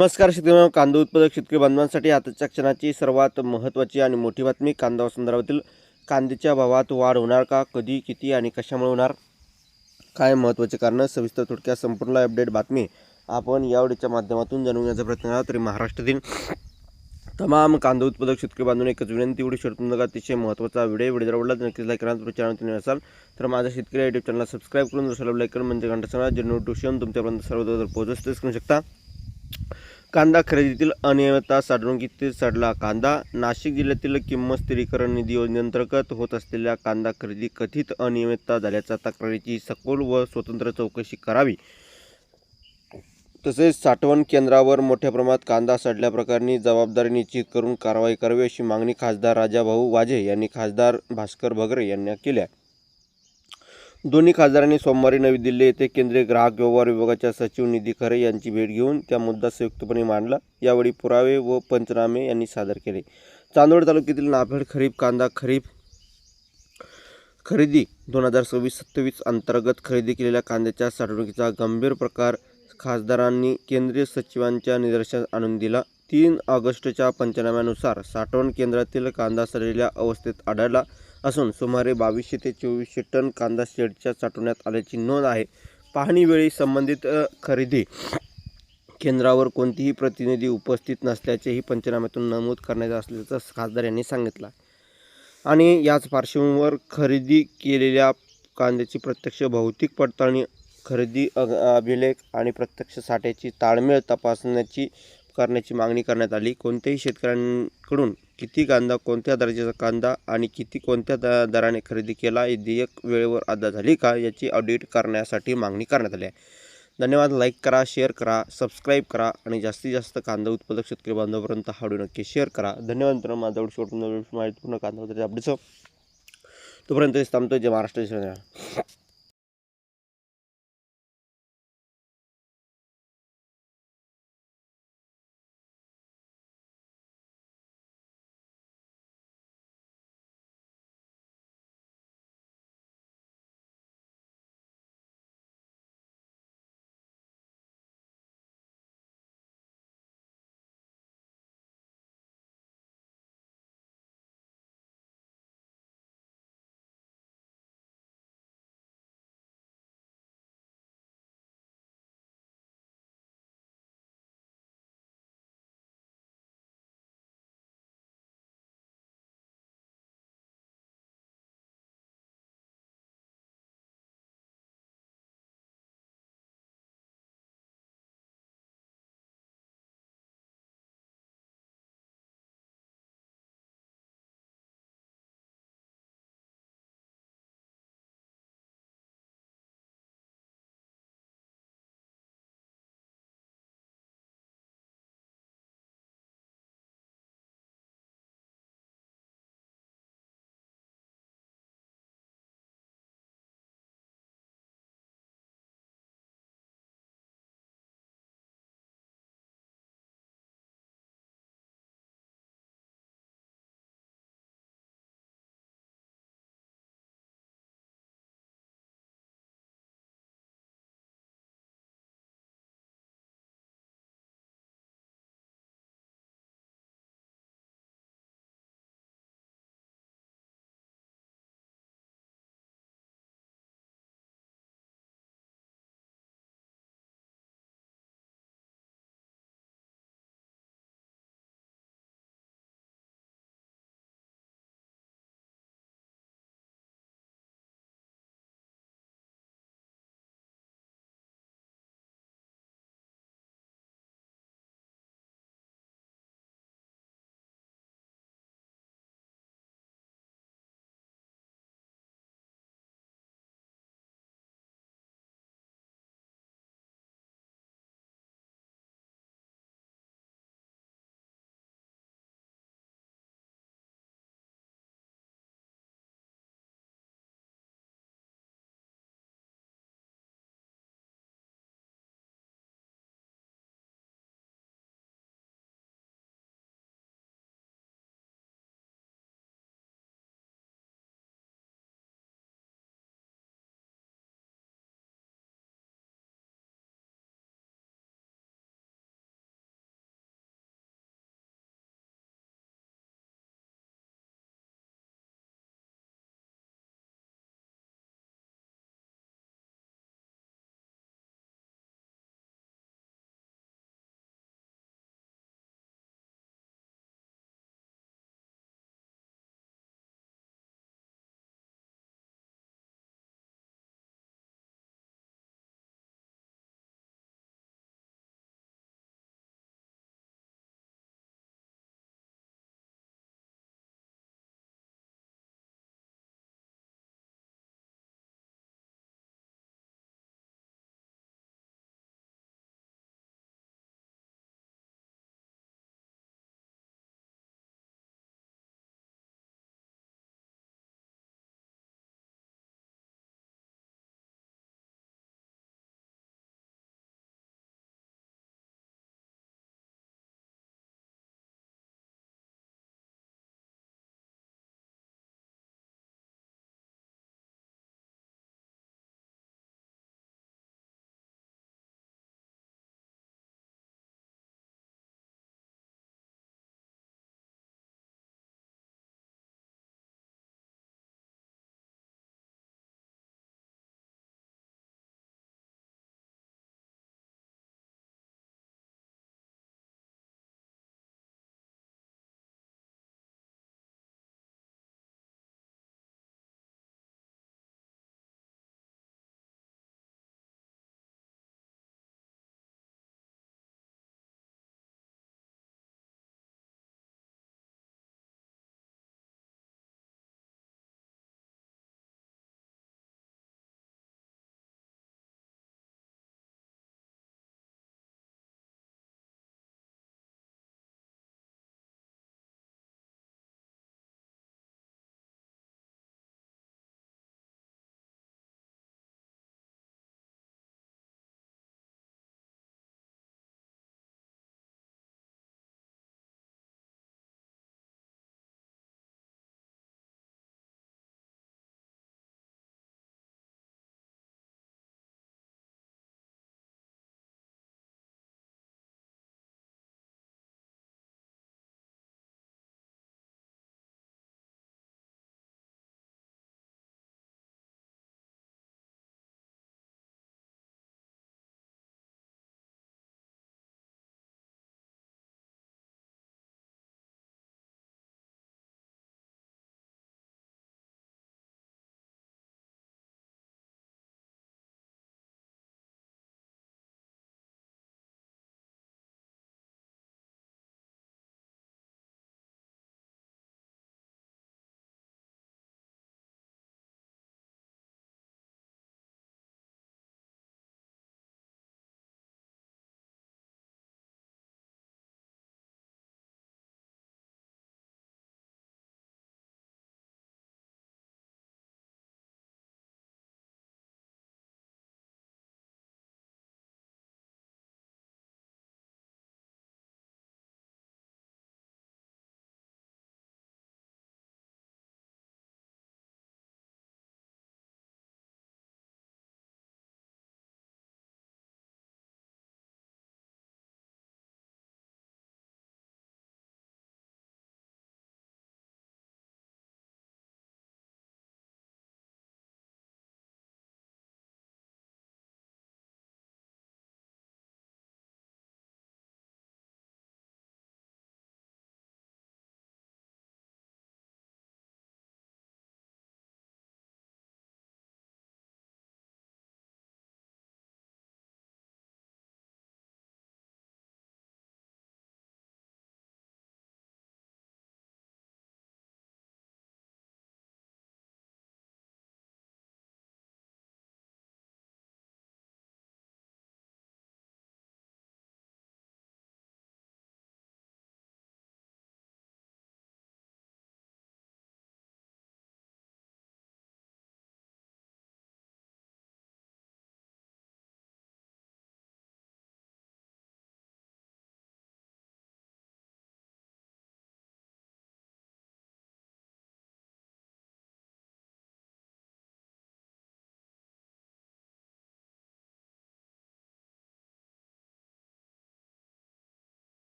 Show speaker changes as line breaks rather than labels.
नमस्कार शेतकरी कांदा उत्पादक शेतकरी बांधवांसाठी आताच्या क्षणाची सर्वात महत्त्वाची आणि मोठी बातमी कांदा संदर्भातील कांद्याच्या भावात वाढ होणार का, कधी, किती आणि कशामुळे होणार, काय महत्त्वाचे कारण, सविस्तर थोडक्यात संपूर्ण अपडेट बातमी आपण या व्हिडिओच्या माध्यमातून जाणून घेण्याचा प्रयत्न करा। तरी महाराष्ट्रातील तमाम कांदा उत्पादक शेतकरी बांधवांना एकच विनंती, व्हिडिओ शेअर करा। अतिशय महत्त्वाचा व्हिडिओ जर आवडला तर नक्कीच लाईक करा। चॅनल नसाल तर माझ्या शेतकरी युट्यूब चॅनलला सबस्क्राईब करून दुसऱ्याला लाईक करून म्हणजे घंटा सांगा जे नोटिफिकेशन तुमच्यापर्यंत सर्वत्र पोहोचतेच करू शकता। कांदा खरेदीतील अनियमितता साठवणुकीत सडला कांदा। नाशिक जिल्ह्यातील किंमत स्थिरीकरण निधी योजनेअंतर्गत होत असलेल्या कांदा खरेदी कथित अनियमितता झाल्याच्या तक्रारीची सखोल व स्वतंत्र चौकशी करावी, तसेच साठवण केंद्रावर मोठ्या प्रमाणात कांदा सडल्याप्रकरणी जबाबदारी निश्चित करून कारवाई करावी अशी मागणी खासदार राजाभाऊ वाजे यांनी खासदार भास्कर बगरे यांना केली आहे। दोन्ही खासदारांनी सोमवारी नवी दिल्ली येथे केंद्रीय ग्राहक व्यवहार विभागाच्या सचिव निधी खरे यांची भेट घेऊन त्या मुद्दा संयुक्तपणे मांडला। यावेळी पुरावे व पंचनामे यांनी सादर केले। चांदवड तालुक्यातील नाफेड खरीप कांदा खरेदी 2026-27 अंतर्गत खरेदी केलेल्या कांद्याच्या साठवणुकीचा गंभीर प्रकार खासदारांनी केंद्रीय सचिवांच्या निदर्शनास आणून दिला। 3 ऑगस्टच्या पंचनाम्यानुसार साठवण केंद्रातील कांदा सडलेल्या अवस्थेत आढळला असून सुमारे 2200 ते 2400 टन कांदा शेडच्या साठवण्यात आल्याची नोंद आहे। पाहणीवेळी संबंधित खरेदी केंद्रावर कोणतीही प्रतिनिधी उपस्थित नसल्याचेही पंचनाम्यातून नमूद करण्यात असल्याचं खासदार यांनी सांगितलं आणि याच पार्श्वभूमीवर खरेदी केलेल्या कांद्याची प्रत्यक्ष भौतिक पडताळणी, खरेदी अभिलेख आणि प्रत्यक्ष साठ्याची ताळमेळ तपासण्याची करण्याची मागणी करण्यात आली। कोणत्याही शेतकऱ्यांकडून किती कांदा, कोणत्या दर्जाचा कांदा आणि किती कोणत्या दराने खरेदी केला, देयक वेळेवर अदा झाली का याची ऑडिट करण्यासाठी मागणी करण्यात आली आहे। धन्यवाद। लाईक करा, शेअर करा, सबस्क्राईब करा आणि जास्तीत जास्त कांदा उत्पादक शेतकरी बांधवांपर्यंत हा व्हिडिओ नक्की शेअर करा। धन्यवाद मित्रांनो। माझा शेवटून माहितीपूर्ण कांदा उत्पादक अपडेट्स तोपर्यंत थांबतो। जय महाराष्ट्र।